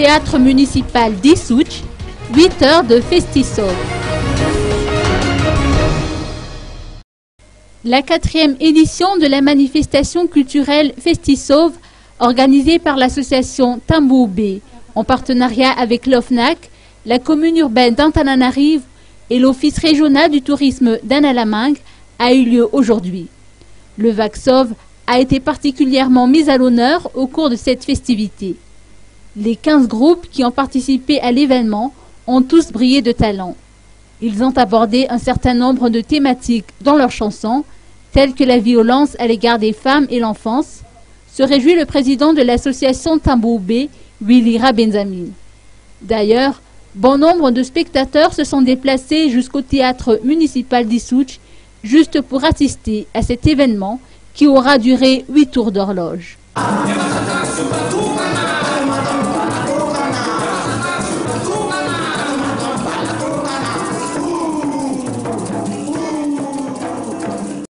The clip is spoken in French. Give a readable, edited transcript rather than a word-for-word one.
théâtre municipal d'Issouch, 8 heures de Festisov. La 4e édition de la manifestation culturelle Festisov, organisée par l'association Tambou-B, en partenariat avec l'OFNAC, la commune urbaine d'Antananarivo et l'Office régional du tourisme d'Analamang, a eu lieu aujourd'hui. Le Vaksov a été particulièrement mis à l'honneur au cours de cette festivité. Les 15 groupes qui ont participé à l'événement ont tous brillé de talent. Ils ont abordé un certain nombre de thématiques dans leurs chansons, telles que la violence à l'égard des femmes et l'enfance, se réjouit le président de l'association Tambou-B, Willy Rabenzamin. D'ailleurs, bon nombre de spectateurs se sont déplacés jusqu'au théâtre municipal d'Issouch juste pour assister à cet événement qui aura duré 8 tours d'horloge.